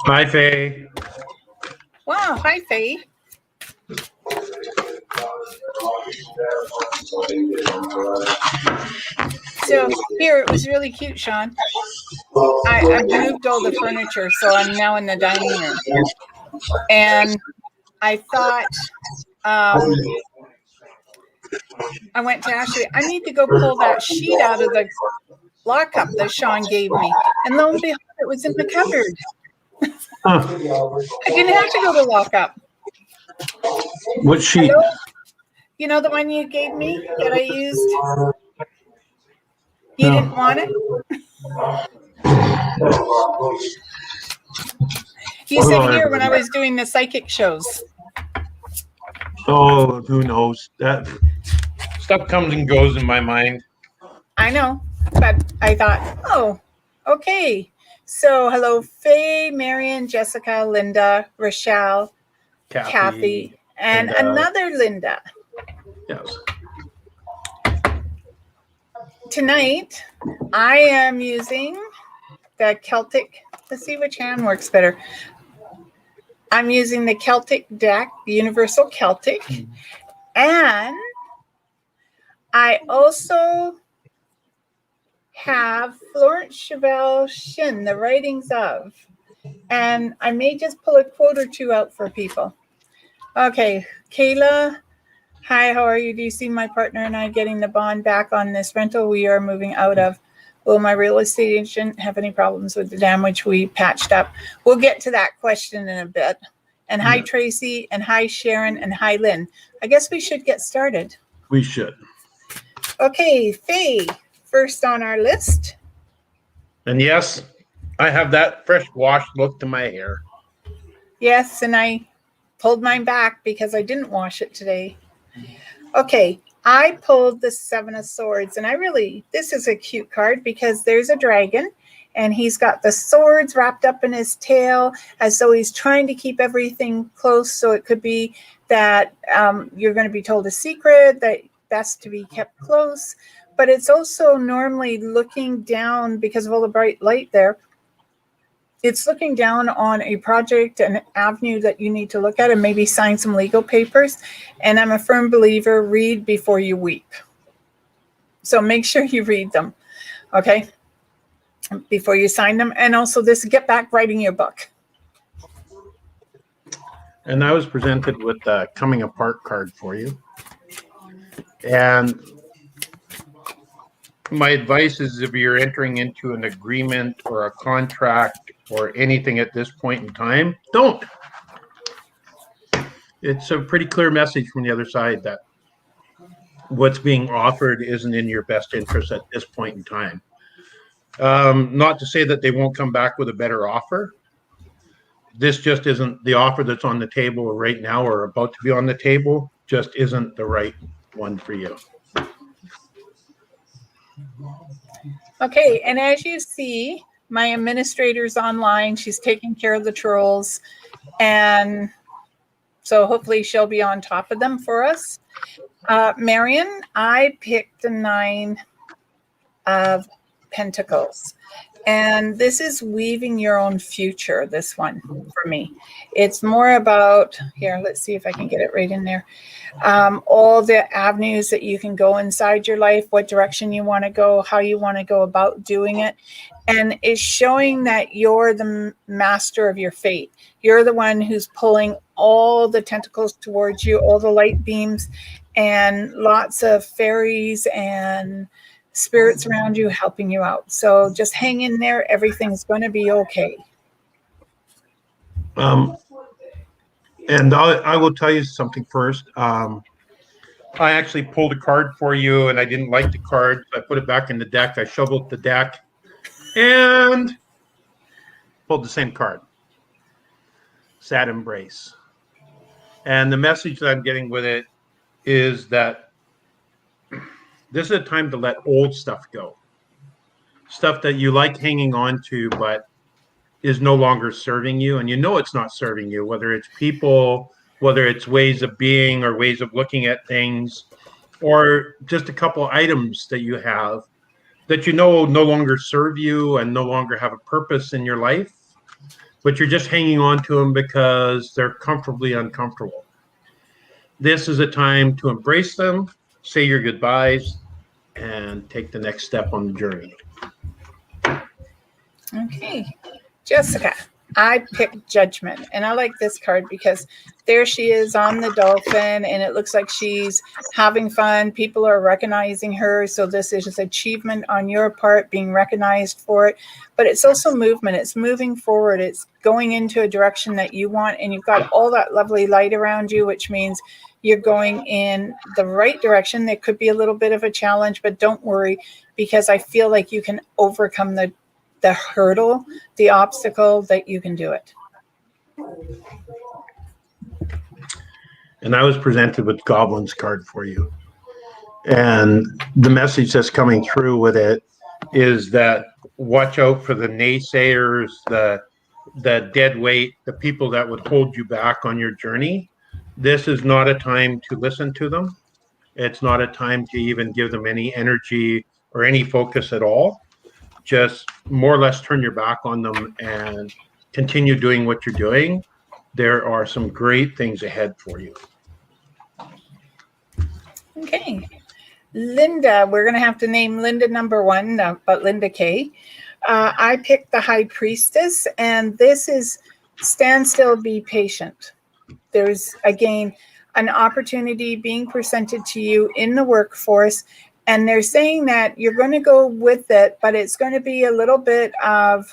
Hi, Faye. Wow, hi, Faye. So here, it was really cute, Sean. I moved all the furniture, so I'm now in the dining room. And I thought, I went to Ashley, I need to go pull that sheet out of the lockup that Sean gave me. And lo and behold, it was in the cupboard. I didn't have to go to lockup. What sheet? Hello? You know the one you gave me that I used? You didn't want it? You said here when I was doing the psychic shows. Oh, who knows? That stuff comes and goes in my mind. I know, but I thought, oh, okay. So hello, Faye, Marion, Jessica, Linda, Rochelle, Kathy, and another Linda. Yes. Tonight, I am using the Celtic. Let's see which hand works better. I'm using the Celtic deck, the Universal Celtic. And I also have Florence Chevelle Shin, The Writings of. And I may just pull a quote or two out for people. Okay, Kayla. Hi, how are you? Do you see my partner and I getting the bond back on this rental we are moving out of? Will my real estate agent have any problems with the damage we patched up? We'll get to that question in a bit. And hi, Tracy, and hi, Sharon, and hi, Lynn. I guess we should get started. We should. Okay, Faye, first on our list. And yes, I have that fresh washed look to my hair. Yes, and I pulled mine back because I didn't wash it today. Okay, I pulled the Seven of Swords, and this is a cute card because there's a dragon, and he's got the swords wrapped up in his tail as though he's trying to keep everything close. So it could be that you're going to be told a secret that's to be kept close, but it's also normally looking down because of all the bright light there. It's looking down on a project, an avenue that you need to look at and maybe sign some legal papers. And I'm a firm believer, read before you weep. So make sure you read them, okay, before you sign them. And also get back writing your book. And I was presented with the coming apart card for you. And my advice is if you're entering into an agreement or a contract or anything at this point in time, don't. It's a pretty clear message from the other side that what's being offered isn't in your best interest at this point in time. Not to say that they won't come back with a better offer. This just isn't the offer that's on the table right now or about to be on the table, just isn't the right one for you. Okay, and as you see, my administrator's online. She's taking care of the trolls. And so hopefully she'll be on top of them for us. Marion, I picked the 9 of Pentacles. And this is weaving your own future, this one, for me. It's more about, here, let's see if I can get it right in there. All the avenues that you can go inside your life, what direction you want to go, how you want to go about doing it. And it's showing that you're the master of your fate. You're the one who's pulling all the tentacles towards you, all the light beams, and lots of fairies and spirits around you helping you out. So just hang in there. Everything's going to be okay. And I will tell you something first. I actually pulled a card for you, and I didn't like the card. So I put it back in the deck. I shoveled the deck and pulled the same card. Sad Embrace. And the message that I'm getting with it is that this is a time to let old stuff go. Stuff that you like hanging on to, but is no longer serving you. And you know it's not serving you, whether it's people, whether it's ways of being or ways of looking at things, or just a couple items that you have that you know no longer serve you and no longer have a purpose in your life. but you're just hanging on to them because they're comfortably uncomfortable. This is a time to embrace them, say your goodbyes, and take the next step on the journey. Okay. Jessica, I picked Judgment, and I like this card because there she is on the dolphin, and it looks like she's having fun. People are recognizing her, so this is just achievement on your part, being recognized for it. But it's also movement. It's moving forward. It's going into a direction that you want, and you've got all that lovely light around you, which means you're going in the right direction. There could be a little bit of a challenge, but don't worry, because I feel like you can overcome the hurdle, the obstacle, that you can do it. And I was presented with Goblin's card for you. And the message that's coming through with it is that watch out for the naysayers, the dead weight, the people that would hold you back on your journey. This is not a time to listen to them. It's not a time to even give them any energy or any focus at all. Just more or less turn your back on them and continue doing what you're doing. There are some great things ahead for you. Okay. Linda, we're going to have to name Linda number 1, but Linda K. I picked the High Priestess, and this is stand still, be patient. There's, again, an opportunity being presented to you in the workforce, and they're saying that you're going to go with it, but it's going to be a little bit of,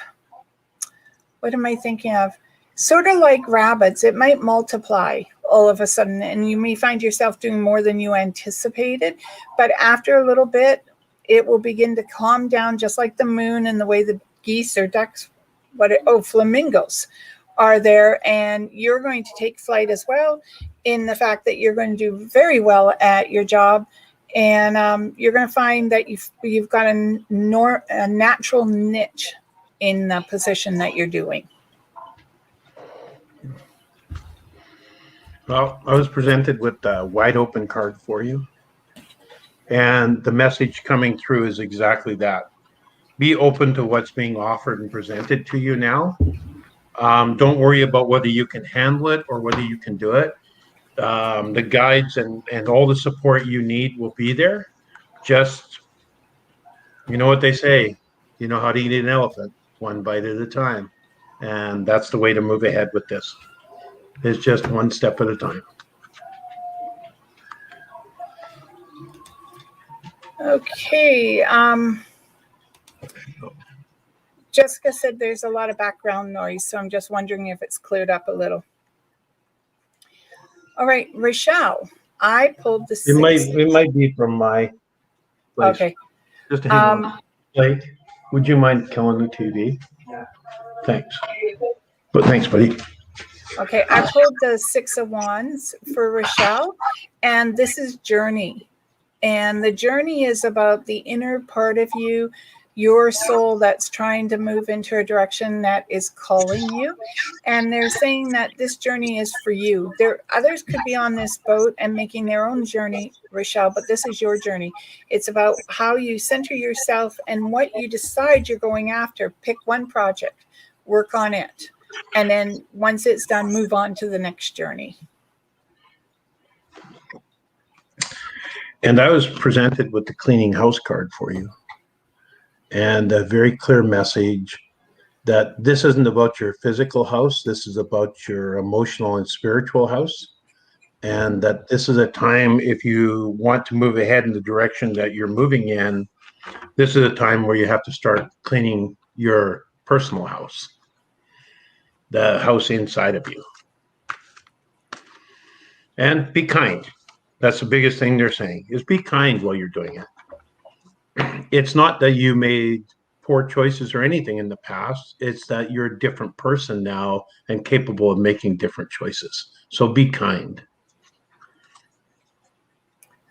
what am I thinking of? Sort of like rabbits. It might multiply all of a sudden, and you may find yourself doing more than you anticipated. But after a little bit, it will begin to calm down, just like the moon and the way the geese or ducks, flamingos are there. And you're going to take flight as well, in the fact that you're going to do very well at your job. And you're going to find that you've got a natural niche in the position that you're doing. Well, I was presented with a wide open card for you. And the message coming through is exactly that. Be open to what's being offered and presented to you now. Don't worry about whether you can handle it or whether you can do it. The guides and all the support you need will be there. Just, you know what they say, you know how to eat an elephant, one bite at a time. And that's the way to move ahead with this. It's just one step at a time. Okay. Jessica said there's a lot of background noise, so I'm just wondering if it's cleared up a little. All right, Rochelle, I pulled the 6. It might be from my place. Okay. Just hang on. Blake, would you mind killing the TV? Yeah. Thanks. But thanks, buddy. Okay, I pulled the 6 of Wands for Rochelle, and this is journey. And the journey is about the inner part of you, your soul that's trying to move into a direction that is calling you. And they're saying that this journey is for you. Others could be on this boat and making their own journey, Rochelle, but this is your journey. It's about how you center yourself and what you decide you're going after. Pick one project, work on it. And then once it's done, move on to the next journey. And I was presented with the cleaning house card for you. And a very clear message that this isn't about your physical house. This is about your emotional and spiritual house. And that this is a time, if you want to move ahead in the direction that you're moving in, this is a time where you have to start cleaning your personal house, the house inside of you. And be kind. That's the biggest thing they're saying, is be kind while you're doing it. It's not that you made poor choices or anything in the past. It's that you're a different person now and capable of making different choices. So be kind.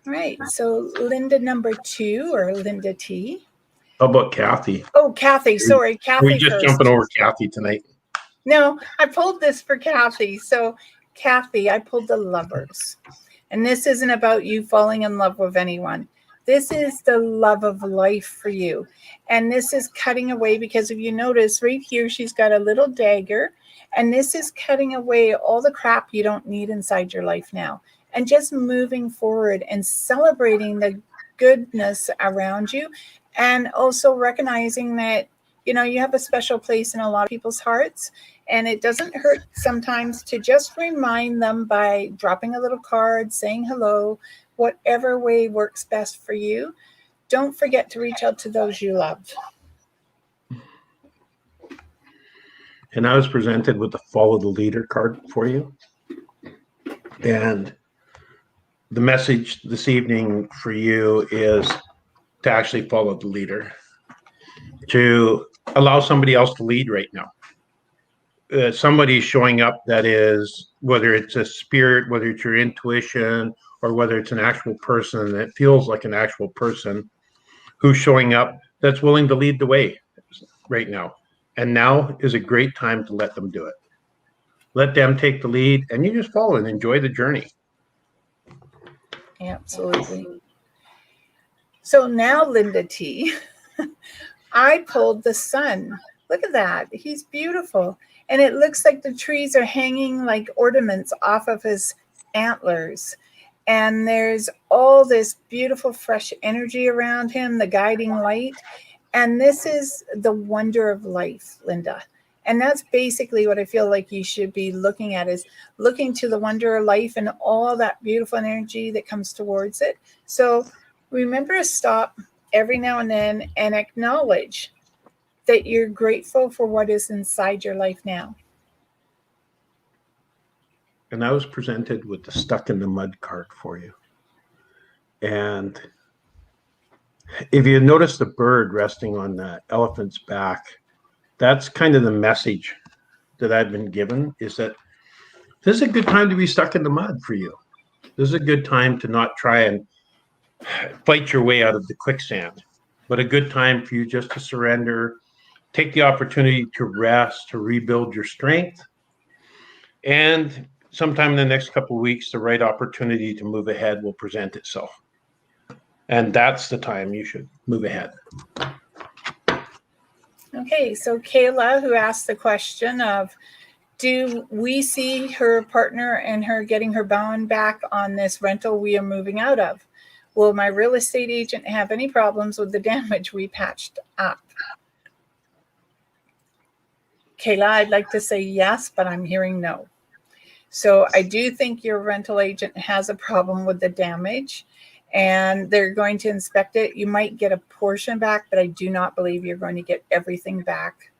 All right. So Linda number 2, or Linda T. How about Kathy? Oh, Kathy. Sorry, Kathy. We're just jumping over Kathy tonight. No, I pulled this for Kathy. So Kathy, I pulled the Lovers. And this isn't about you falling in love with anyone. This is the love of life for you. And this is cutting away, because if you notice right here, she's got a little dagger. And this is cutting away all the crap you don't need inside your life now. And just moving forward and celebrating the goodness around you. And also recognizing that, you have a special place in a lot of people's hearts. And it doesn't hurt sometimes to just remind them by dropping a little card, saying hello, whatever way works best for you. Don't forget to reach out to those you love. And I was presented with the Follow the Leader card for you. And the message this evening for you is to actually follow the leader, to allow somebody else to lead right now. Somebody showing up that is, whether it's a spirit, whether it's your intuition, or whether it's an actual person that feels like an actual person who's showing up that's willing to lead the way right now. And now is a great time to let them do it. Let them take the lead, and you just follow and enjoy the journey. Absolutely. So now, Linda T, I pulled the sun. Look at that. He's beautiful. And it looks like the trees are hanging like ornaments off of his antlers. And there's all this beautiful, fresh energy around him, the guiding light. And this is the wonder of life, Linda. And that's basically what I feel like you should be looking at, is looking to the wonder of life and all that beautiful energy that comes towards it. So remember to stop every now and then and acknowledge that you're grateful for what is inside your life now. And I was presented with the Stuck in the Mud card for you. And if you notice the bird resting on the elephant's back, that's kind of the message that I've been given, is that this is a good time to be stuck in the mud for you. This is a good time to not try and fight your way out of the quicksand, but a good time for you just to surrender, take the opportunity to rest, to rebuild your strength. And sometime in the next couple of weeks, the right opportunity to move ahead will present itself. And that's the time you should move ahead. Okay, so Kayla, who asked the question of, do we see her partner and her getting her bond back on this rental we are moving out of? Will my real estate agent have any problems with the damage we patched up? Kayla, I'd like to say yes, but I'm hearing no. So I do think your rental agent has a problem with the damage, and they're going to inspect it. You might get a portion back, but I do not believe you're going to get everything back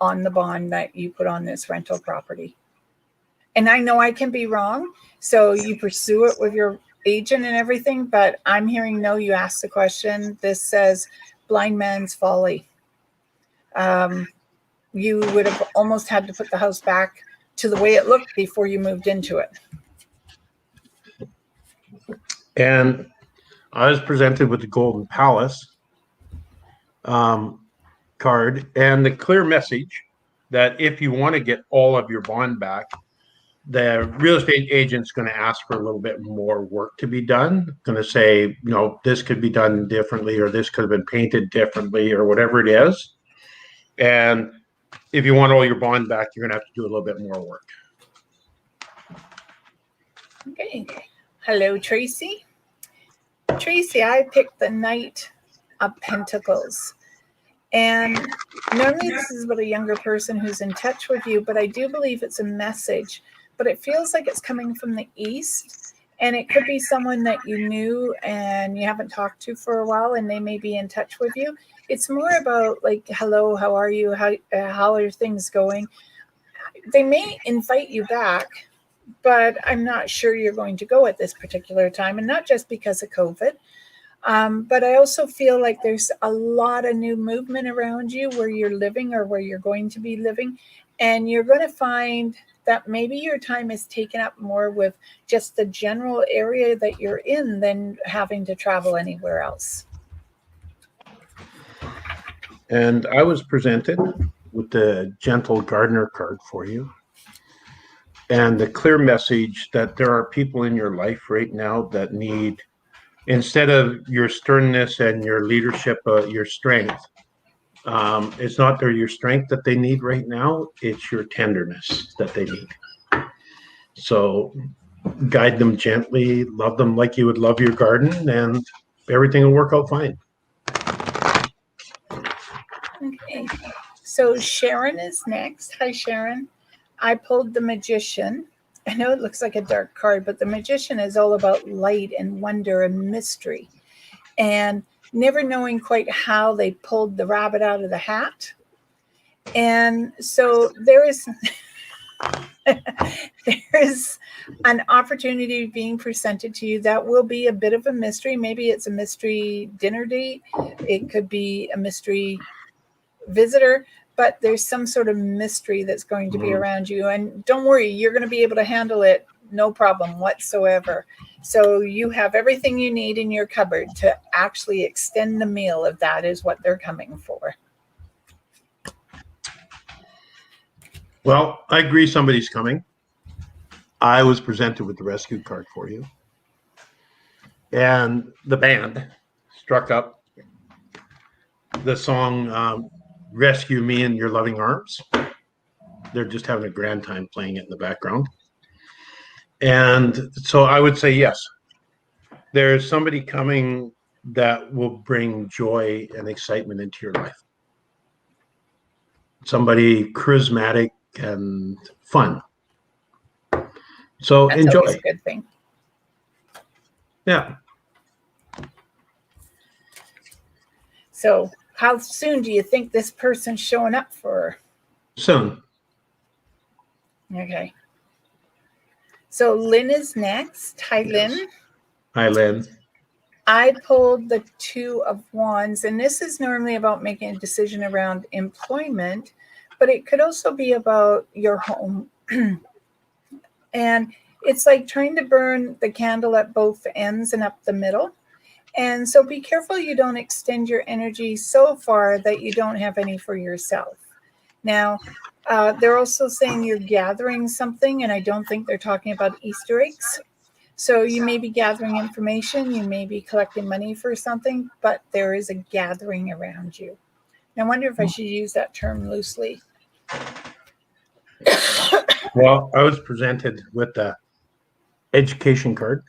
on the bond that you put on this rental property. And I know I can be wrong, so you pursue it with your agent and everything, but I'm hearing no. You asked the question. This says blind man's folly. You would have almost had to put the house back to the way it looked before you moved into it. And I was presented with the Golden Palace card and the clear message that if you want to get all of your bond back, the real estate agent's going to ask for a little bit more work to be done. Going to say, this could be done differently, or this could have been painted differently, or whatever it is. And if you want all your bond back, you're going to have to do a little bit more work. Okay. Hello, Tracy. Tracy, I picked the Knight of Pentacles. And normally this is about a younger person who's in touch with you, but I do believe it's a message. But it feels like it's coming from the East. And it could be someone that you knew and you haven't talked to for a while, and they may be in touch with you. It's more about like, hello, how are you? How are things going? They may invite you back, but I'm not sure you're going to go at this particular time, and not just because of COVID. But I also feel like there's a lot of new movement around you where you're living or where you're going to be living. And you're going to find that maybe your time is taken up more with just the general area that you're in than having to travel anywhere else. And I was presented with the Gentle Gardener card for you. And the clear message that there are people in your life right now that need instead of your sternness and your leadership, your strength, it's not your strength that they need right now. It's your tenderness that they need. So guide them gently, love them like you would love your garden, and everything will work out fine. Okay. So Sharon is next. Hi, Sharon. I pulled the Magician. I know it looks like a dark card, but the Magician is all about light and wonder and mystery, and never knowing quite how they pulled the rabbit out of the hat. And so there is an opportunity being presented to you that will be a bit of a mystery. Maybe it's a mystery dinner date. It could be a mystery visitor, but there's some sort of mystery that's going to be around you. And don't worry, you're going to be able to handle it, no problem whatsoever. So you have everything you need in your cupboard to actually extend the meal if that is what they're coming for. Well, I agree somebody's coming. I was presented with the rescue card for you. And the band struck up the song Rescue Me in Your Loving Arms. They're just having a grand time playing it in the background. And so I would say yes. There's somebody coming that will bring joy and excitement into your life. Somebody charismatic and fun. So That's enjoy. always a good thing. Yeah. So how soon do you think this person's showing up for? Soon. Okay. So Lynn is next. Hi, Yes. Lynn. Hi, Lynn. I pulled the Two of Wands, and this is normally about making a decision around employment, but it could also be about your home. And it's like trying to burn the candle at both ends and up the middle. And so be careful you don't extend your energy so far that you don't have any for yourself. Now, they're also saying you're gathering something, and I don't think they're talking about Easter eggs. So you may be gathering information, you may be collecting money for something, but there is a gathering around you. And I wonder if I should use that term loosely. Well, I was presented with the education card.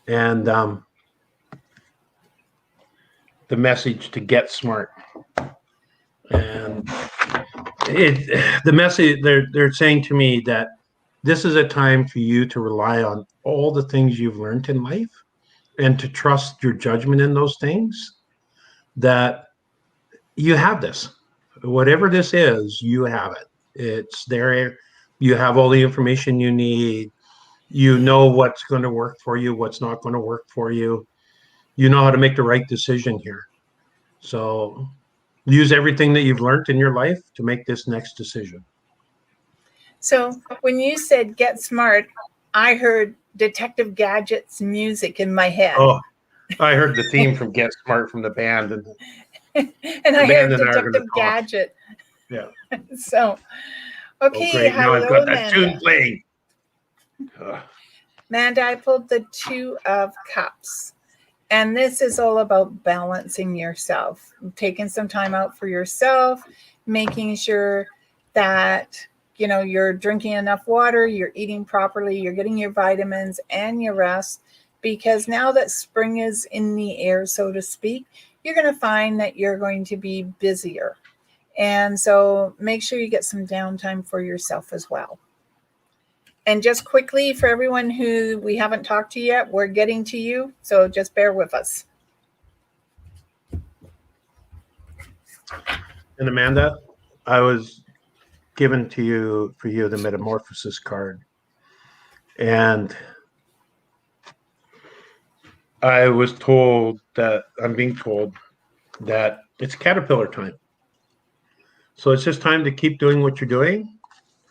And the message to get smart. And the message they're saying to me that this is a time for you to rely on all the things you've learned in life and to trust your judgment in those things, that you have this. Whatever this is, you have it. It's there. You have all the information you need. You know what's going to work for you, what's not going to work for you. You know how to make the right decision here. So use everything that you've learned in your life to make this next decision. So when you said get smart, I heard Detective Gadget's music in my head. Oh, I heard the theme from Get Smart from the band. And I heard Detective Gadget. Yeah. So, okay. Oh, great. Now I've got that tune playing. Amanda, I pulled the Two of Cups. And this is all about balancing yourself, taking some time out for yourself, making sure that, you know, you're drinking enough water, you're eating properly, you're getting your vitamins and your rest, because now that spring is in the air, so to speak, you're going to find that you're going to be busier. And so make sure you get some downtime for yourself as well. And just quickly, for everyone who we haven't talked to yet, we're getting to you, so just bear with us. And Amanda, I was given to you for you the Metamorphosis card. And I was told that I'm being told that it's caterpillar time. So it's just time to keep doing what you're doing,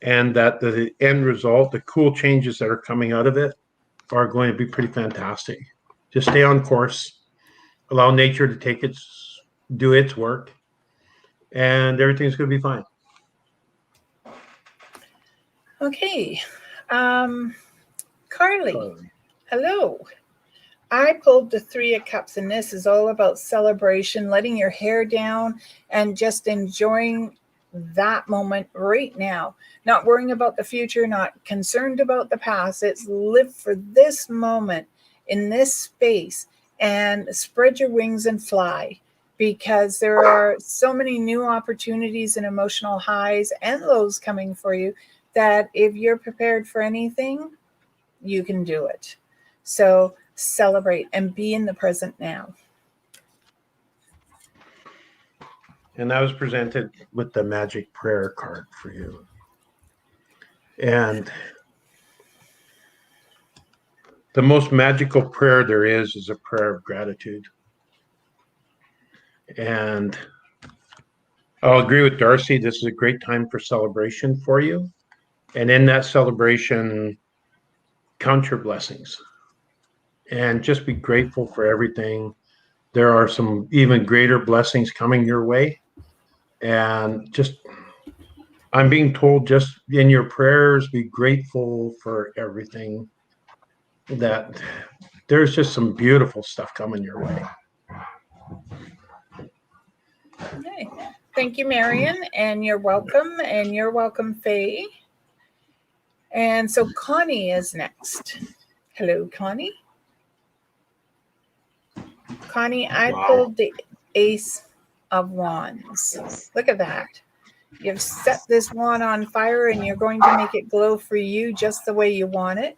and that the end result, the cool changes that are coming out of it, are going to be pretty fantastic. Just stay on course, allow nature to do its work, and everything's going to be fine. Okay. Carly, hello. I pulled the Three of Cups, and this is all about celebration, letting your hair down, and just enjoying that moment right now. Not worrying about the future, not concerned about the past. It's live for this moment in this space and spread your wings and fly, because there are so many new opportunities and emotional highs and lows coming for you that if you're prepared for anything, you can do it. So celebrate and be in the present now. And I was presented with the magic prayer card for you. And the most magical prayer there is a prayer of gratitude. And I'll agree with Darcy. This is a great time for celebration for you. And in that celebration, count your blessings and just be grateful for everything. There are some even greater blessings coming your way. And just, I'm being told, just in your prayers, be grateful for everything. That there's just some beautiful stuff coming your way. Okay. Thank you, Marion, and you're welcome. And you're welcome, Faye. And so Connie is next. Hello, Connie. Connie, I pulled the Ace of Wands. Look at that. You've set this wand on fire and you're going to make it glow for you just the way you want it.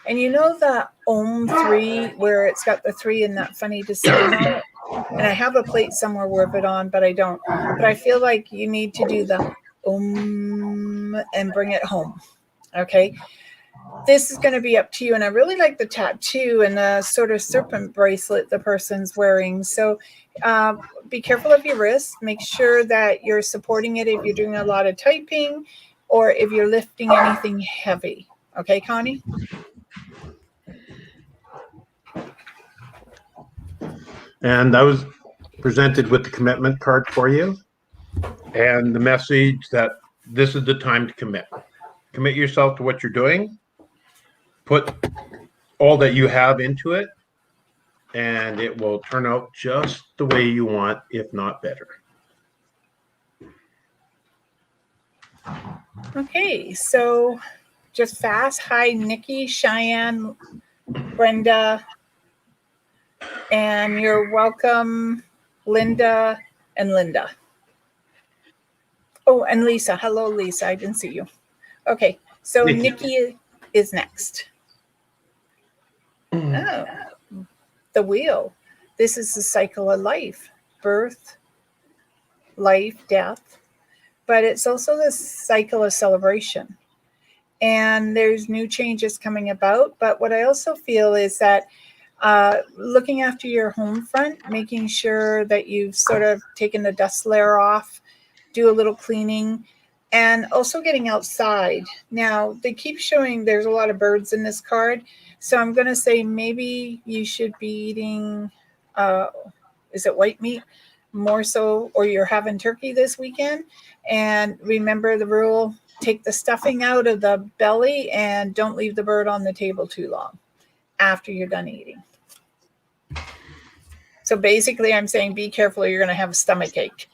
And you know the Om 3 where it's got the 3 and that funny design on it? And I have a plate somewhere with it on, but I don't. But I feel like you need to do the Om and bring it home. Okay? This is going to be up to you. And I really like the tattoo and the sort of serpent bracelet the person's wearing. So be careful of your wrists. Make sure that you're supporting it if you're doing a lot of typing or if you're lifting anything heavy. Okay, Connie? And I was presented with the commitment card for you and the message that this is the time to commit. Commit yourself to what you're doing. Put all that you have into it, and it will turn out just the way you want, if not better. Okay, so just fast. Hi, Nikki, Cheyenne, Brenda, and you're welcome, Linda and Linda. Oh, and Lisa. Hello, Lisa. I didn't see you. Okay, so Nikki is next. Oh, the wheel. This is the cycle of life, birth, life, death, but it's also the cycle of celebration. And there's new changes coming about. But what I also feel is that looking after your home front, making sure that you've sort of taken the dust layer off, do a little cleaning, and also getting outside. Now, they keep showing there's a lot of birds in this card. So I'm going to say maybe you should be eating, is it white meat? More so, or you're having turkey this weekend. And remember the rule, take the stuffing out of the belly and don't leave the bird on the table too long after you're done eating. So basically I'm saying be careful or you're going to have a stomach ache.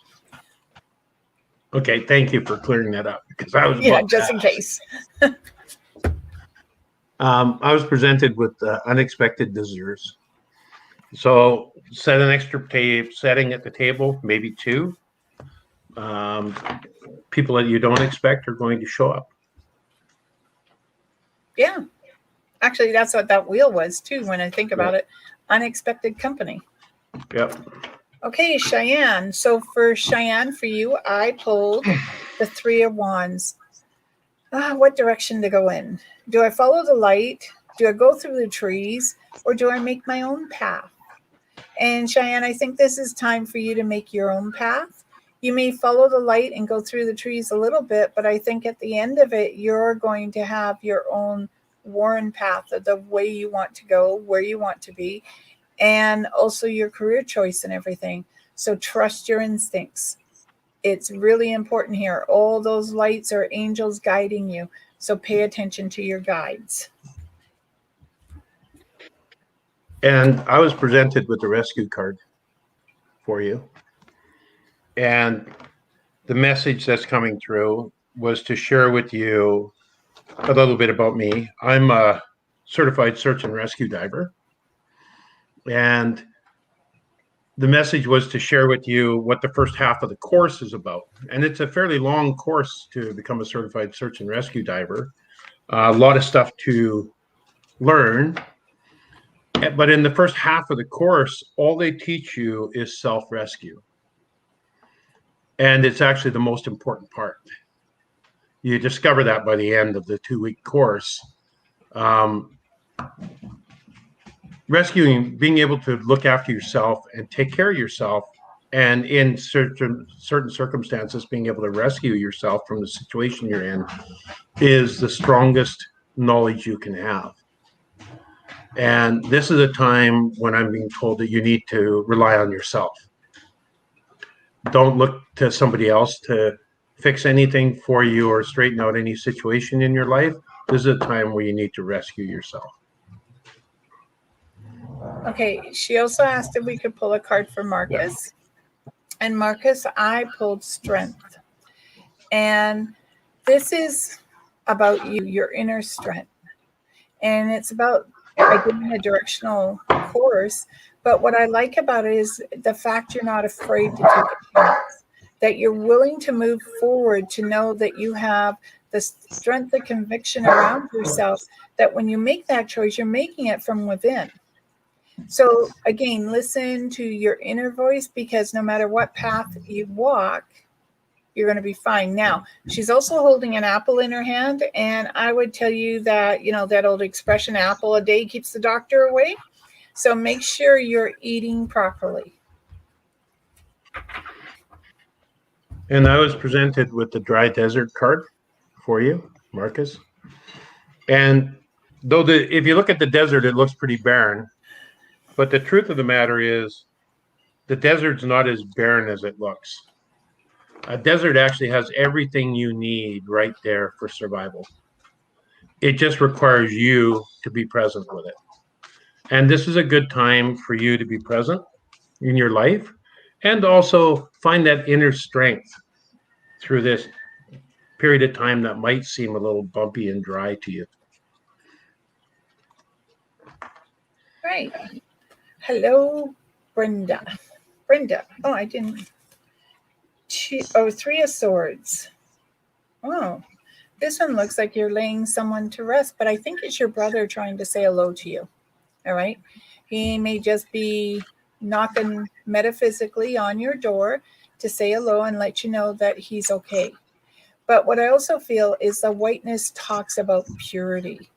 Okay, thank you for clearing that up because I was just in case. I was presented with unexpected visitors. So set an extra setting at the table, maybe 2. People that you don't expect are going to show up. Yeah. Actually, that's what that wheel was too, when I think about it. Unexpected company. Yep. Okay, Cheyenne. So for Cheyenne, for you, I pulled the 3 of Wands. What direction to go in? Do I follow the light? Do I go through the trees? Or do I make my own path? And Cheyenne, I think this is time for you to make your own path. You may follow the light and go through the trees a little bit, but I think at the end of it, you're going to have your own worn path of the way you want to go, where you want to be, and also your career choice and everything. So trust your instincts. It's really important here. All those lights are angels guiding you. So pay attention to your guides. And I was presented with the rescue card for you. And the message that's coming through was to share with you a little bit about me. I'm a certified search and rescue diver. And the message was to share with you what the first half of the course is about. And it's a fairly long course to become a certified search and rescue diver. A lot of stuff to learn. But in the first half of the course, all they teach you is self-rescue. And it's actually the most important part. You discover that by the end of the 2-week course. Rescuing, being able to look after yourself and take care of yourself, and in certain circumstances, being able to rescue yourself from the situation you're in, is the strongest knowledge you can have. And this is a time when I'm being told that you need to rely on yourself. Don't look to somebody else to fix anything for you or straighten out any situation in your life. This is a time where you need to rescue yourself. Okay, she also asked if we could pull a card for Marcus. Yeah. And Marcus, I pulled strength. And this is about you, your inner strength. And it's about, again, a directional course. But what I like about it is the fact you're not afraid to take a chance, that you're willing to move forward, to know that you have the strength, the conviction around yourself, that when you make that choice, you're making it from within. So again, listen to your inner voice, because no matter what path you walk, you're going to be fine. Now, she's also holding an apple in her hand. And I would tell you that, you know, that old expression, apple a day keeps the doctor away. So make sure you're eating properly. And I was presented with the dry desert card for you, Marcus. And though if you look at the desert, it looks pretty barren. But the truth of the matter is the desert's not as barren as it looks. A desert actually has everything you need right there for survival. It just requires you to be present with it. And this is a good time for you to be present in your life and also find that inner strength through this period of time that might seem a little bumpy and dry to you. Right. Hello, Brenda. Brenda. Oh, I didn't. Three of Swords. Oh, this one looks like you're laying someone to rest, but I think it's your brother trying to say hello to you. All right. He may just be knocking metaphysically on your door to say hello and let you know that he's okay. But what I also feel is the whiteness talks about purity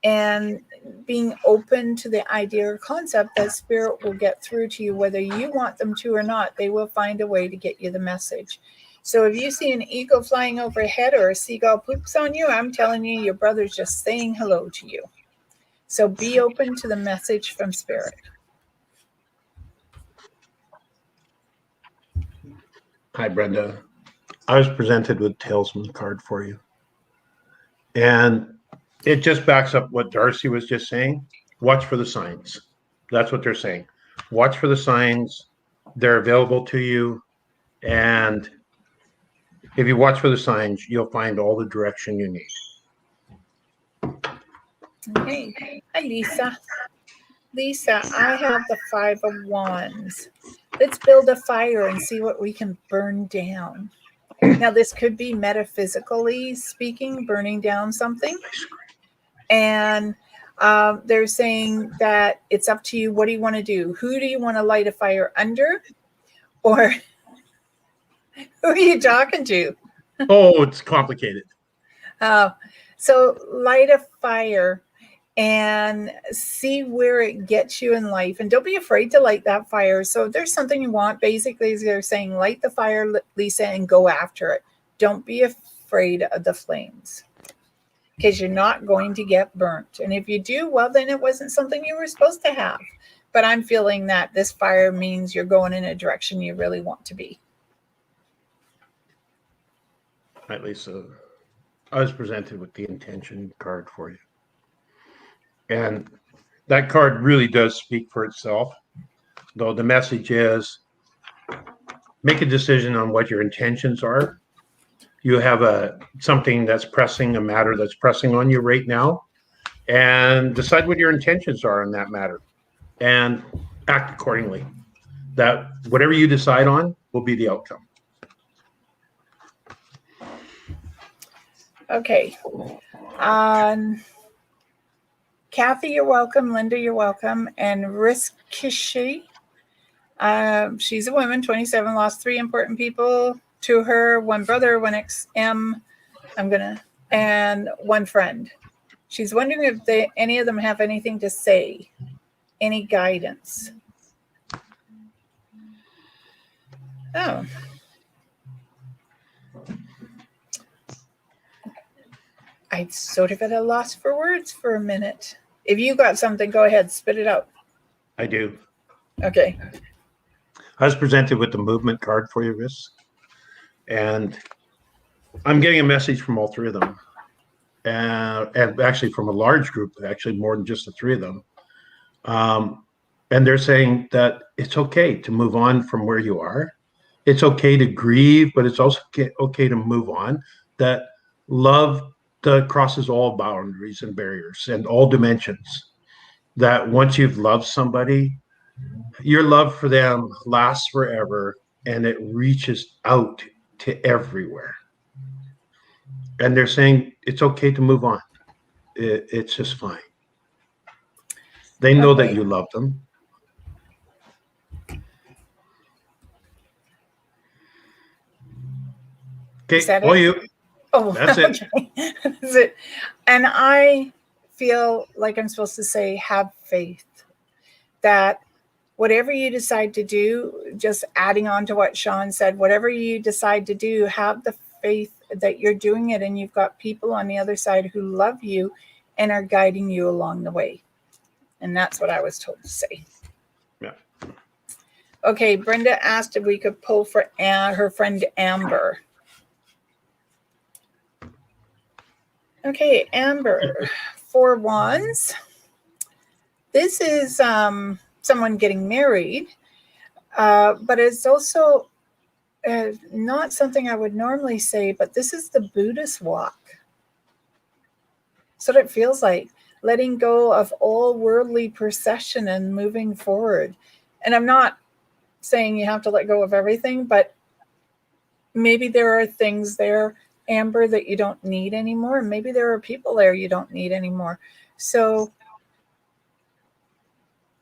and being open to the idea or concept that spirit will get through to you, whether you want them to or not. They will find a way to get you the message. So if you see an eagle flying overhead or a seagull poops on you, I'm telling you, your brother's just saying hello to you. So be open to the message from spirit. Hi, Brenda. I was presented with Talesman card for you. And it just backs up what Darcy was just saying. Watch for the signs. That's what they're saying. Watch for the signs. They're available to you. And if you watch for the signs, you'll find all the direction you need. Okay. Hi, Lisa. Lisa, I have the 5 of Wands. Let's build a fire and see what we can burn down. Now, this could be metaphysically speaking, burning down something. And they're saying that it's up to you. What do you want to do? Who do you want to light a fire under? Or who are you talking to? Oh, it's complicated. So light a fire and see where it gets you in life. And don't be afraid to light that fire. So if there's something you want, basically they're saying light the fire, Lisa, and go after it. Don't be afraid of the flames, because you're not going to get burnt. And if you do, well, then it wasn't something you were supposed to have. But I'm feeling that this fire means you're going in a direction you really want to be. Right, Lisa. I was presented with the intention card for you. And that card really does speak for itself. Though the message is make a decision on what your intentions are. You have something that's pressing, a matter that's pressing on you right now, and decide what your intentions are in that matter and act accordingly. That whatever you decide on will be the outcome. Okay. Kathy, you're welcome. Linda, you're welcome. And Riskishi, she's a woman, 27, lost 3 important people to her, 1 brother, 1 ex-M, and 1 friend. She's wondering if any of them have anything to say, any guidance. Oh. I sort of at a loss for words for a minute. If you got something, go ahead, spit it out. I do. Okay. I was presented with the movement card for you, Riss. And I'm getting a message from all 3 of them. And actually from a large group, actually more than just the 3 of them. And they're saying that it's okay to move on from where you are. It's okay to grieve, but it's also okay to move on. That love crosses all boundaries and barriers and all dimensions. That once you've loved somebody, your love for them lasts forever and it reaches out to everywhere. And they're saying it's okay to move on. It's just fine. They know that you love them. Okay, all you. Oh, that's it. That's it. And I feel like I'm supposed to say, have faith that whatever you decide to do, just adding on to what Sean said, whatever you decide to do, have the faith that you're doing it and you've got people on the other side who love you and are guiding you along the way. And that's what I was told to say. Yeah. Okay, Brenda asked if we could pull for her friend Amber. Okay, Amber, 4 wands. This is someone getting married, but it's also not something I would normally say, but this is the Buddhist walk. So it feels like letting go of all worldly procession and moving forward. And I'm not saying you have to let go of everything, but maybe there are things there, Amber, that you don't need anymore. Maybe there are people there you don't need anymore. So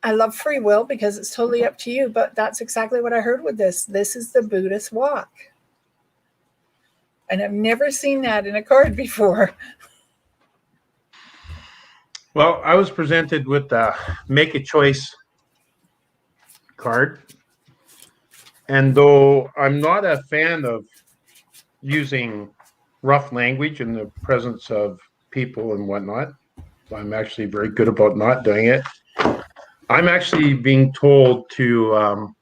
I love free will because it's totally up to you, but that's exactly what I heard with this. This is the Buddhist walk. And I've never seen that in a card before. Well, I was presented with the make a choice card. And though I'm not a fan of using rough language in the presence of people and whatnot, I'm actually very good about not doing it. I'm actually being told to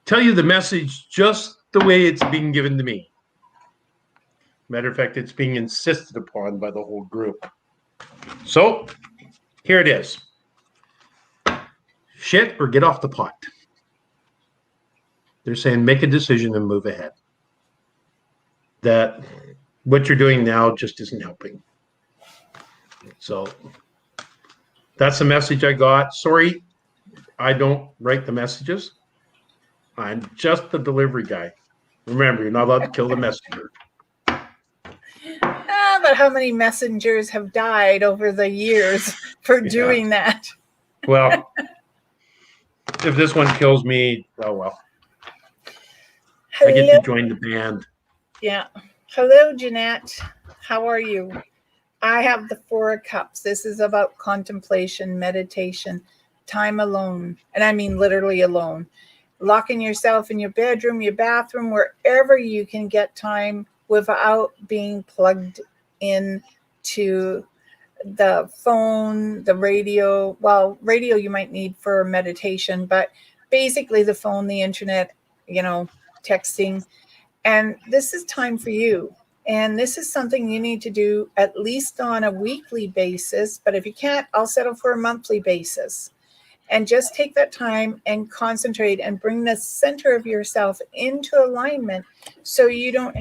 tell you the message just the way it's being given to me. Matter of fact, it's being insisted upon by the whole group. So here it is. Shit or get off the pot. They're saying make a decision and move ahead. That what you're doing now just isn't helping. So that's the message I got. Sorry, I don't write the messages. I'm just the delivery guy. Remember, you're not allowed to kill the messenger. But how many messengers have died over the years for doing that? Well, if this one kills me, oh well. Hello. I get to join the band. Yeah. Hello, Jeanette. How are you? I have the 4 of Cups. This is about contemplation, meditation, time alone. And I mean literally alone. Locking yourself in your bedroom, your bathroom, wherever you can get time without being plugged in to the phone, the radio. Well, radio you might need for meditation, but basically the phone, the internet, texting. And this is time for you. And this is something you need to do at least on a weekly basis. But if you can't, I'll settle for a monthly basis. And just take that time and concentrate and bring the center of yourself into alignment, so you're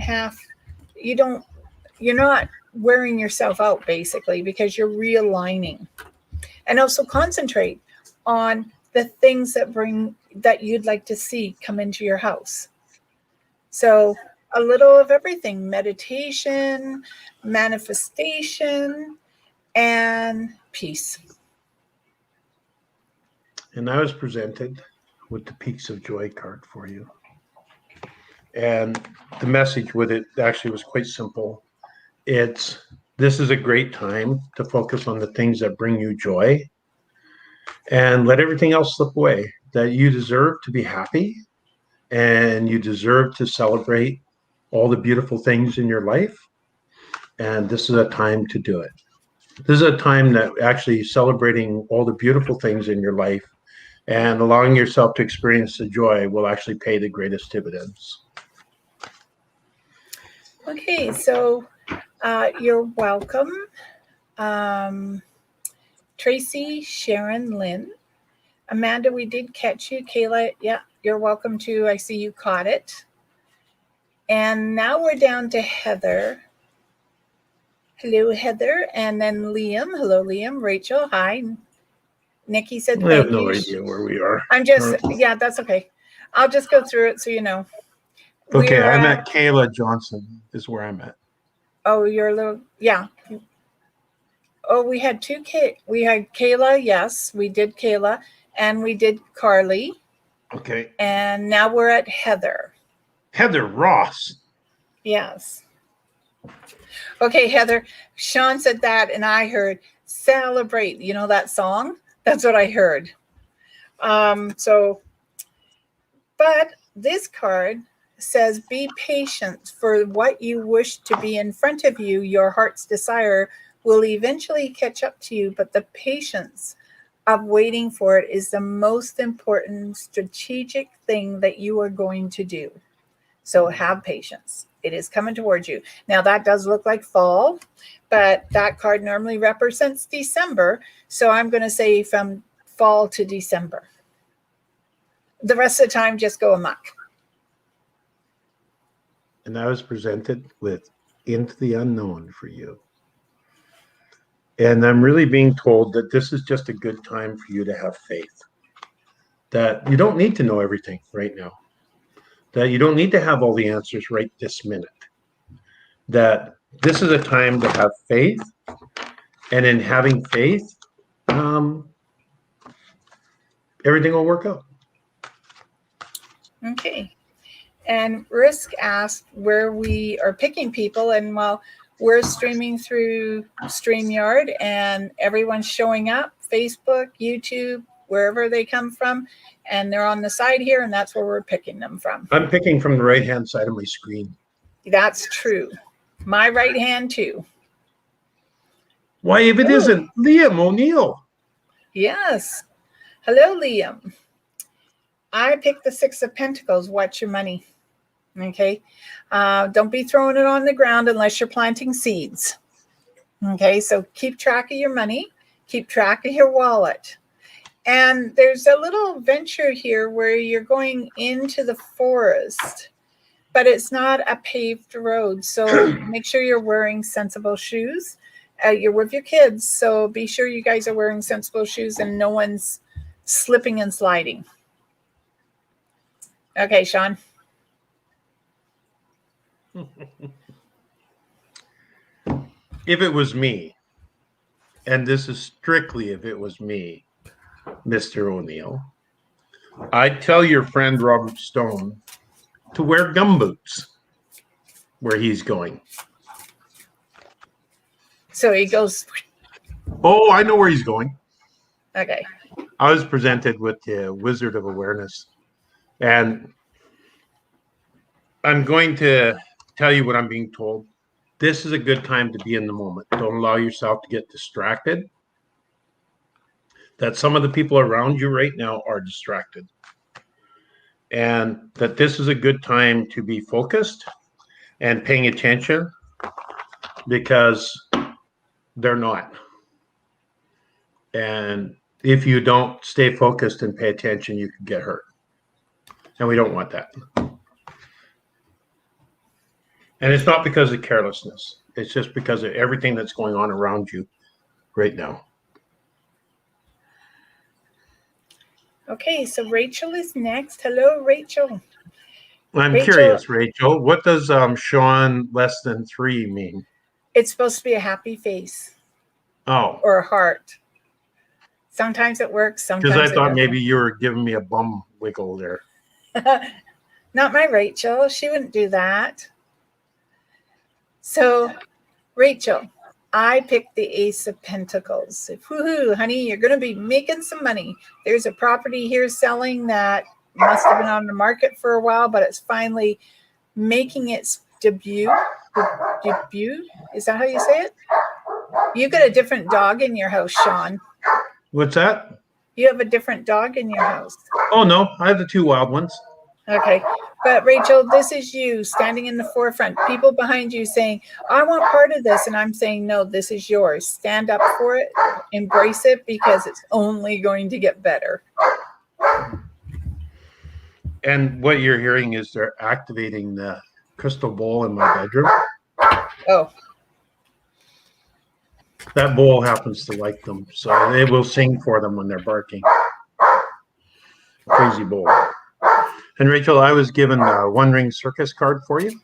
not wearing yourself out, basically, because you're realigning. And also concentrate on the things that you'd like to see come into your house. So a little of everything: meditation, manifestation, and peace. And I was presented with the Peaks of Joy card for you. And the message with it actually was quite simple. This is a great time to focus on the things that bring you joy and let everything else slip away. That you deserve to be happy and you deserve to celebrate all the beautiful things in your life. And this is a time to do it. This is a time that actually celebrating all the beautiful things in your life and allowing yourself to experience the joy will actually pay the greatest dividends. Okay, so you're welcome. Tracy, Sharon, Lynn. Amanda, we did catch you. Kayla, yeah, you're welcome too. I see you caught it. And now we're down to Heather. Hello, Heather. And then Liam. Hello, Liam. Rachel, hi. Nikki said thank you. I have no idea where we are. Yeah, that's okay. I'll just go through it so you know. Okay, I'm at Kayla Johnson is where I'm at. Oh, you're a little, yeah. Oh, we had we had Kayla, yes, we did Kayla, and we did Carly. Okay. And now we're at Heather. Heather Ross. Yes. Okay, Heather, Sean said that, and I heard celebrate. You know that song? That's what I heard. But this card says, be patient, for what you wish to be in front of you, your heart's desire, will eventually catch up to you, but the patience of waiting for it is the most important strategic thing that you are going to do. So have patience. It is coming towards you. Now that does look like fall, but that card normally represents December. So I'm going to say from fall to December. The rest of the time, just go amok. And I was presented with Into the Unknown for you. And I'm really being told that this is just a good time for you to have faith. That you don't need to know everything right now. That you don't need to have all the answers right this minute. That this is a time to have faith. And in having faith, everything will work out. Okay. And Risk asked where we are picking people. And while we're streaming through StreamYard and everyone's showing up, Facebook, YouTube, wherever they come from, and they're on the side here, and that's where we're picking them from. I'm picking from the right-hand side of my screen. That's true. My right hand, too. Why, if it isn't Liam O'Neill. Yes. Hello, Liam. I picked the Six of Pentacles. Watch your money. Okay. Don't be throwing it on the ground unless you're planting seeds. Okay. So keep track of your money. Keep track of your wallet. And there's a little venture here where you're going into the forest, but it's not a paved road. So make sure you're wearing sensible shoes. You're with your kids. So be sure you guys are wearing sensible shoes and no one's slipping and sliding. Okay, Sean. If it was me, and this is strictly if it was me, Mr. O'Neill, I'd tell your friend Robert Stone to wear gumboots where he's going. So he goes. Oh, I know where he's going. Okay. I was presented with the Wizard of Awareness, and I'm going to tell you what I'm being told. This is a good time to be in the moment. Don't allow yourself to get distracted. That some of the people around you right now are distracted. And that this is a good time to be focused and paying attention because they're not. And if you don't stay focused and pay attention, you can get hurt. And we don't want that. And it's not because of carelessness. It's just because of everything that's going on around you right now. Okay, so Rachel is next. Hello, Rachel. I'm curious, Rachel, what does Sean less than 3 mean? It's supposed to be a happy face. Oh. Or a heart. Sometimes it works, sometimes because I thought doesn't. maybe you were giving me a bum wiggle there. Not my Rachel. She wouldn't do that. So, Rachel, I picked the Ace of Pentacles. Woohoo, honey, you're going to be making some money. There's a property here selling that must have been on the market for a while, but it's finally making its debut. Debut? Is that how you say it? You got a different dog in your house, Sean. What's that? You have a different dog in your house. Oh, no. I have the 2 wild ones. Okay. But Rachel, this is you standing in the forefront. People behind you saying, I want part of this. And I'm saying, no, this is yours. Stand up for it. Embrace it because it's only going to get better. And what you're hearing is they're activating the crystal bowl in my bedroom. Oh. That bowl happens to like them. So they will sing for them when they're barking. Crazy bowl. And Rachel, I was given a One Ring Circus card for you.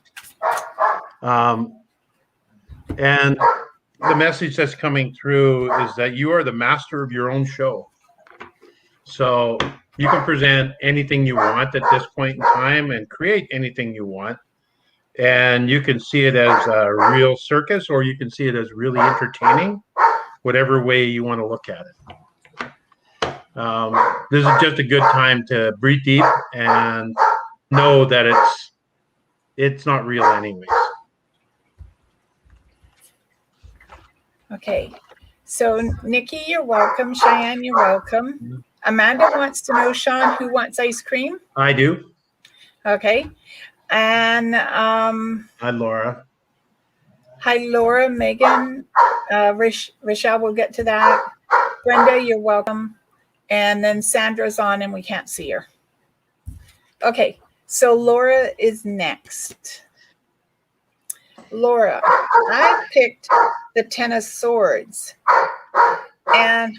And the message that's coming through is that you are the master of your own show. So you can present anything you want at this point in time and create anything you want. And you can see it as a real circus, or you can see it as really entertaining, whatever way you want to look at it. This is just a good time to breathe deep and know that it's not real anyways. Okay. So Nikki, you're welcome. Cheyenne, you're welcome. Amanda wants to know, Sean, who wants ice cream? I do. Okay. And Hi, Laura. Hi, Laura, Megan, Rochelle, we'll get to that. Brenda, you're welcome. And then Sandra's on and we can't see her. Okay, so Laura is next. Laura, I picked the Ten of Swords. And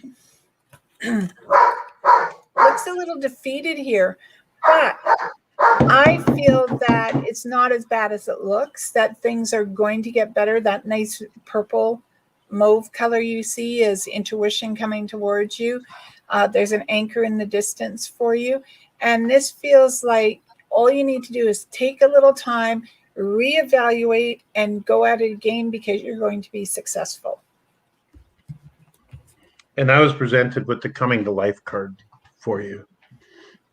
looks a little defeated here, but I feel that it's not as bad as it looks, that things are going to get better. That nice purple mauve color you see is intuition coming towards you. There's an anchor in the distance for you. And this feels like all you need to do is take a little time, reevaluate, and go at it again because you're going to be successful. And I was presented with the Coming to Life card for you.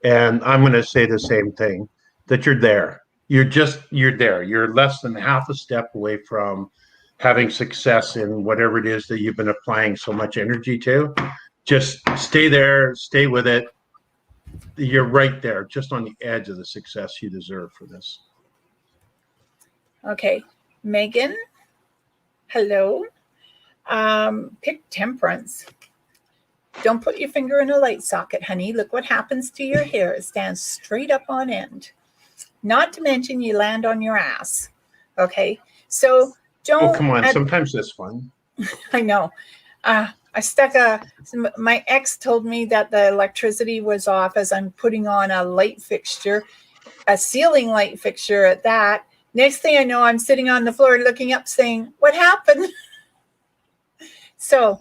And I'm going to say the same thing, that you're there. You're there. You're less than half a step away from having success in whatever it is that you've been applying so much energy to. Just stay there, stay with it. You're right there, just on the edge of the success you deserve for this. Okay. Megan, hello. Pick Temperance. Don't put your finger in a light socket, honey. Look what happens to your hair. It stands straight up on end. Not to mention you land on your ass. Okay. So don't. Oh, come on. Sometimes that's fun. I know. I stuck my ex told me that the electricity was off as I'm putting on a light fixture, a ceiling light fixture at that. Next thing I know, I'm sitting on the floor looking up saying, what happened? So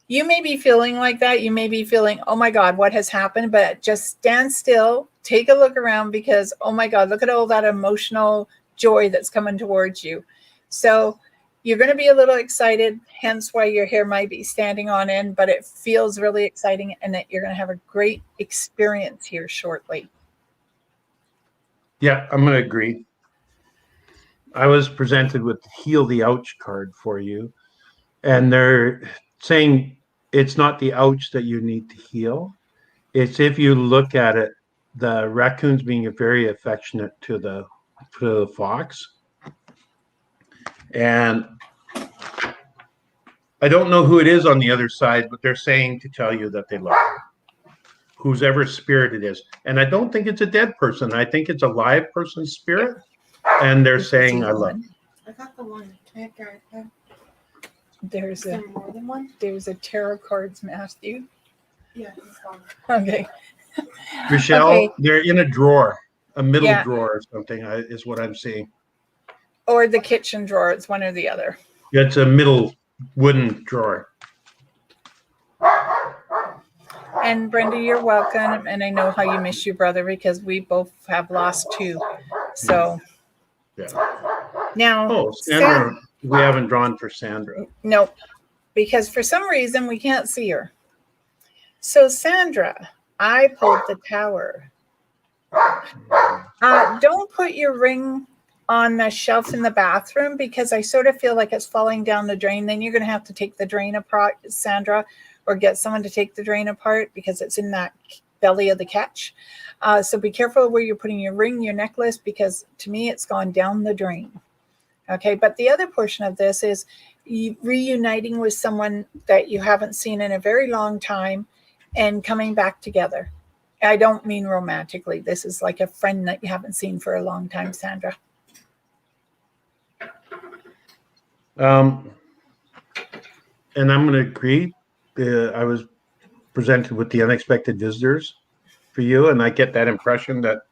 you may be feeling like that. You may be feeling, oh my God, what has happened? But just stand still, take a look around because, oh my God, look at all that emotional joy that's coming towards you. So you're going to be a little excited, hence why your hair might be standing on end, but it feels really exciting and that you're going to have a great experience here shortly. Yeah, I'm going to agree. I was presented with the Heal the Ouch card for you. And they're saying it's not the ouch that you need to heal. It's if you look at it, the raccoon's being very affectionate to the fox. And I don't know who it is on the other side, but they're saying to tell you that they love you. Whoever spirit it is. And I don't think it's a dead person. I think it's a live person's spirit. And they're saying, I love you. I got the one. There's Is there more than one? there's a tarot cards, Matthew. Yeah, he's gone. Okay. Michelle, Okay. they're in a drawer, a middle Yeah. drawer or something is what I'm seeing. Or the kitchen drawer. It's one or the other. It's a middle wooden drawer. And Brenda, you're welcome. And I know how you miss your brother because we both have lost two. So Yeah. now, Oh, Sandra, we haven't drawn for Sandra. Nope, because for some reason we can't see her. So Sandra, I pulled the Tower. Don't put your ring on the shelf in the bathroom because I sort of feel like it's falling down the drain. Then you're going to have to take the drain apart, Sandra, or get someone to take the drain apart because it's in that belly of the catch. So be careful where you're putting your ring, your necklace, because to me it's gone down the drain. Okay, but the other portion of this is reuniting with someone that you haven't seen in a very long time and coming back together. I don't mean romantically. This is like a friend that you haven't seen for a long time, Sandra. And I'm going to agree. I was presented with the unexpected visitors for you, and I get that impression that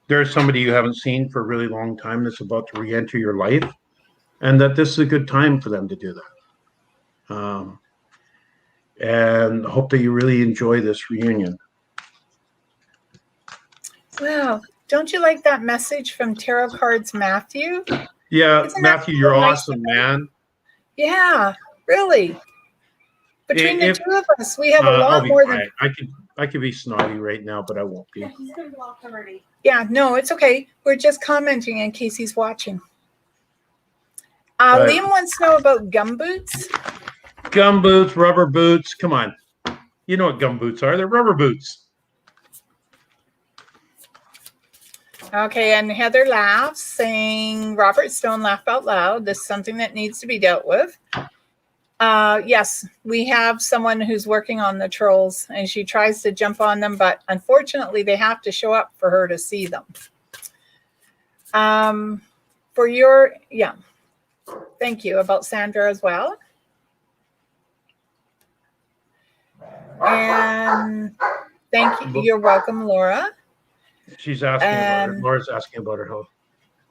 there's somebody you haven't seen for a really long time that's about to re-enter your life, and that this is a good time for them to do that. And hope that you really enjoy this reunion. Wow. Don't you like that message from Tarot Cards Matthew? Yeah, Isn't that Matthew, you're so nice awesome, of him? man. Yeah, really. Between the two of us, we have a I'll lot be more than. quiet. I could be snotty right now, but I won't be. Yeah, he's been blocked already. Yeah, no, it's okay. We're just commenting in case he's watching. Right. Liam wants to know about gumboots. Gum boots, rubber boots. Come on. You know what gum boots are. They're rubber boots. Okay, and Heather laughs, saying, Robert Stone laughed out loud. This is something that needs to be dealt with. Yes, we have someone who's working on the trolls, and she tries to jump on them, but unfortunately, they have to show up for her to see them. For your, yeah, thank you, about Sandra as well. And thank you. You're welcome, Laura. She's asking about her. Laura's asking about her health.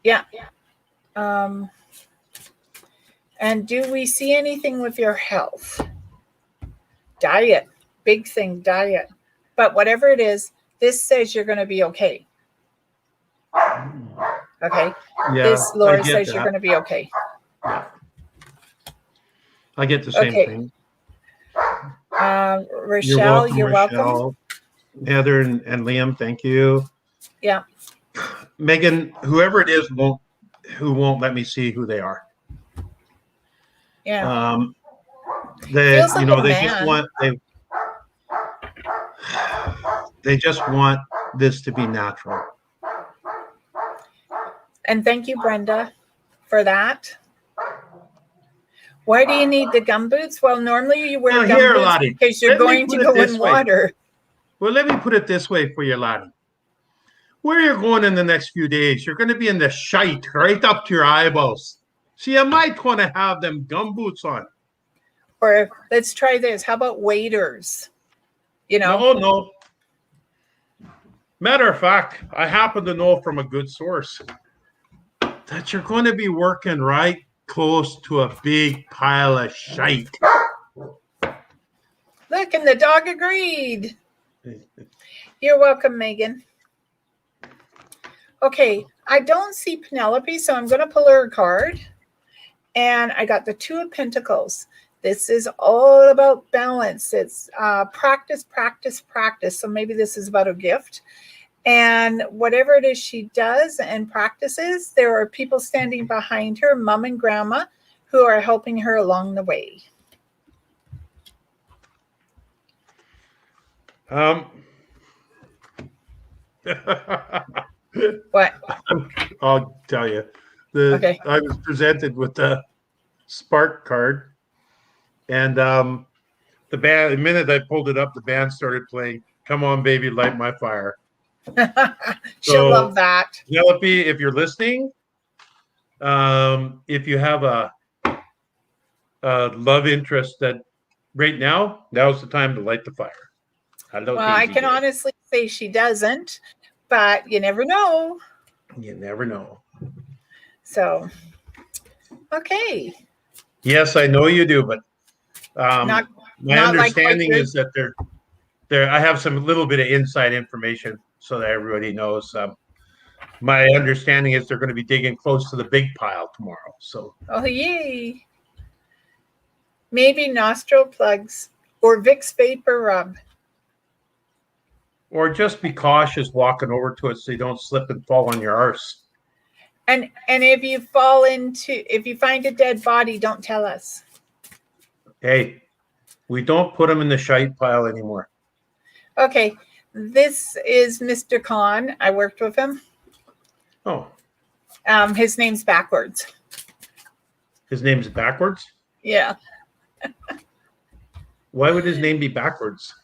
Yeah. And do we see anything with your health? Diet. Big thing, diet. But whatever it is, this says you're going to be okay. Okay. Yeah, This, Laura, says that. you're going to be okay. Yeah. I get the same thing. Rochelle, you're welcome. Rochelle. Heather and Liam, thank you. Yeah. Megan, whoever it is who won't let me see who they are. Yeah. They Feels like a they man. just want this to be natural. And thank you, Brenda, for that. Why do you need the gumboots? Well, normally you wear gumboots because you're going to go in water. Well, let me put it this way for you, laddie. Where you're going in the next few days, you're going to be in the shite right up to your eyeballs. So you might want to have them gumboots on. Or let's try this. How about waders? No. Matter of fact, I happen to know from a good source that you're going to be working right close to a big pile of shite. Look, and the dog agreed. You're welcome, Megan. Okay, I don't see Penelope, so I'm going to pull her a card. And I got the Two of Pentacles. This is all about balance. It's practice, practice, practice. So maybe this is about a gift. And whatever it is she does and practices, there are people standing behind her, mom and grandma, who are helping her along the way. What? I'll tell you. I was presented with the Spark card, And the band, the minute I pulled it up, the band started playing "Come On, Baby, Light My Fire." She'll So, love that. Penelope, if you're listening, if you have a love interest that right now's the time to light the fire. Hello, Well, I Daisy can Day. honestly say she doesn't, but you never know. You never know. So, okay. Yes, I know you do, but Not my not like what understanding you're is that there. I have some little bit of inside information so that everybody knows. My understanding is they're going to be digging close to the big pile tomorrow. So, oh yay. Maybe nostril plugs or Vicks vapor rub. or just be cautious walking over to it so you don't slip and fall on your arse. And if you find a dead body, don't tell us. Hey, we don't put them in the shite pile anymore. Okay. This is Mr. Khan. I worked with him. Oh, His name's backwards. his name's backwards? Yeah. Why would his name be backwards?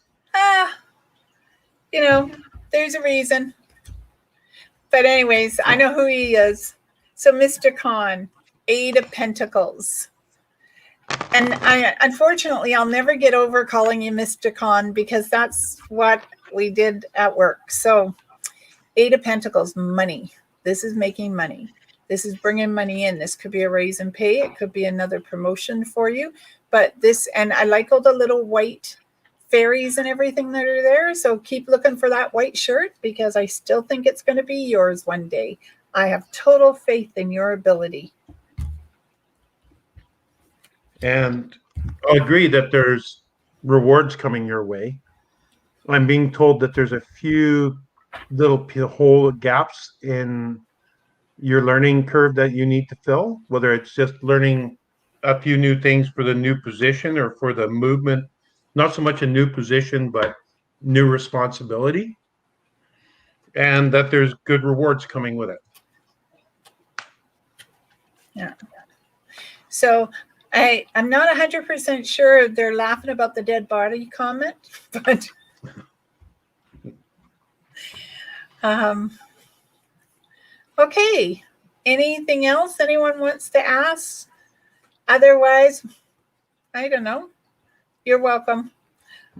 You know, there's a reason. But anyways, I know who he is. So Mr. Khan, 8 of Pentacles. And unfortunately, I'll never get over calling you Mr. Khan because that's what we did at work. So 8 of Pentacles, money. This is making money. This is bringing money in. This could be a raise in pay. It could be another promotion for you. But this, and I like all the little white fairies and everything that are there. So keep looking for that white shirt because I still think it's going to be yours one day. I have total faith in your ability. And I agree that there's rewards coming your way. I'm being told that there's a few little hole gaps in your learning curve that you need to fill, whether it's just learning a few new things for the new position or for the movement, not so much a new position, but new responsibility, and that there's good rewards coming with it. Yeah. So I'm not 100% sure they're laughing about the dead body comment, but okay. Anything else anyone wants to ask? Otherwise, I don't know. You're welcome.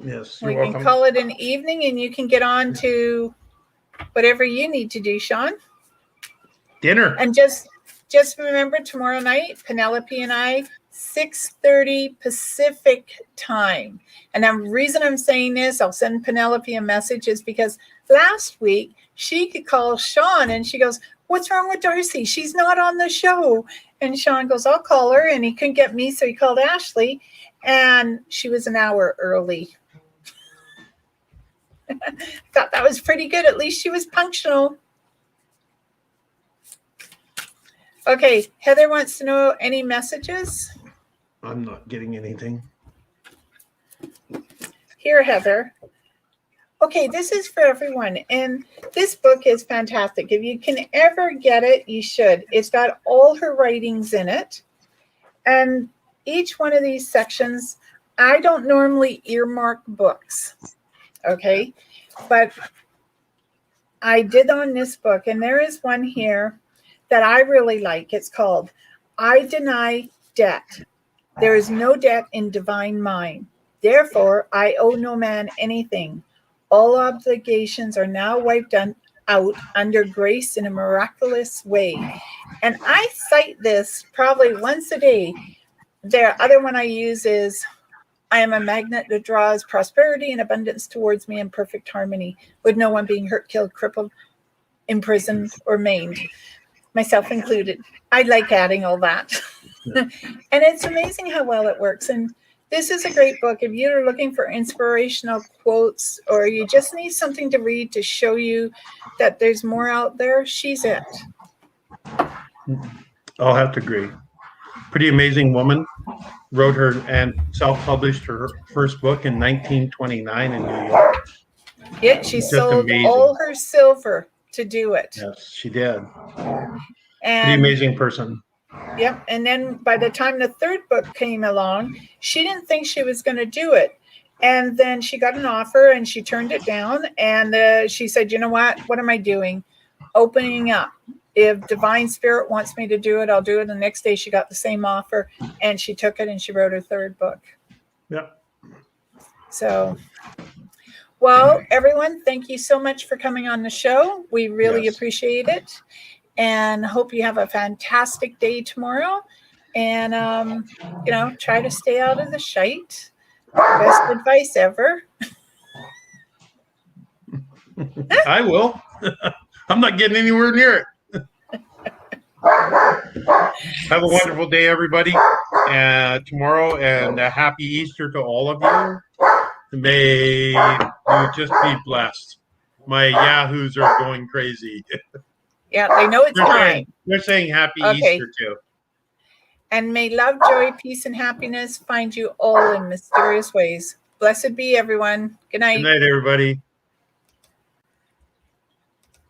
Yes, We you're can welcome. call it an evening and you can get on to whatever you need to do, Sean. Dinner. And just remember tomorrow night, Penelope and I, 6:30 Pacific time. And the reason I'm saying this, I'll send Penelope a message, is because last week she could call Sean and she goes, "What's wrong with Darcy? She's not on the show." And Sean goes, "I'll call her." And he couldn't get me, so he called Ashley. And she was an hour early. Thought that was pretty good. At least she was punctual. Okay, Heather wants to know any messages. I'm not getting anything. Here, Heather. Okay, this is for everyone. And this book is fantastic. If you can ever get it, you should. It's got all her writings in it. And each one of these sections, I don't normally earmark books. Okay, but I did on this book. And there is one here that I really like. It's called I Deny Debt. There is no debt in divine mind. Therefore, I owe no man anything. All obligations are now wiped out under grace in a miraculous way. And I cite this probably once a day. The other one I use is I am a magnet that draws prosperity and abundance towards me in perfect harmony, with no one being hurt, killed, crippled, imprisoned, or maimed, myself included. I like adding all that. And it's amazing how well it works. And this is a great book. If you're looking for inspirational quotes or you just need something to read to show you that there's more out there, she's it. I'll have to agree. Pretty amazing woman. Wrote her and self-published her first book in 1929 in New York. Yeah, she Just sold amazing. all her silver to do it. Yes, she did. Pretty And amazing person. Yep. And then by the time the third book came along, she didn't think she was going to do it. And then she got an offer and she turned it down. And she said, you know what am I doing? Opening up. If Divine Spirit wants me to do it, I'll do it. The next day she got the same offer and she took it and she wrote her third book. Yeah. So, well, everyone, thank you so much for coming on the show. We really Yes. appreciate it. And hope you have a fantastic day tomorrow. And, try to stay out of the shite. Best advice ever. I will. I'm not getting anywhere near it. Have a wonderful day, everybody. Tomorrow, and a happy Easter to all of you. May you just be blessed. My yahoos are going crazy. Yeah, they know it's time. They're saying happy Okay. Easter too. And may love, joy, peace, and happiness find you all in mysterious ways. Blessed be everyone. Good night. Good night, everybody.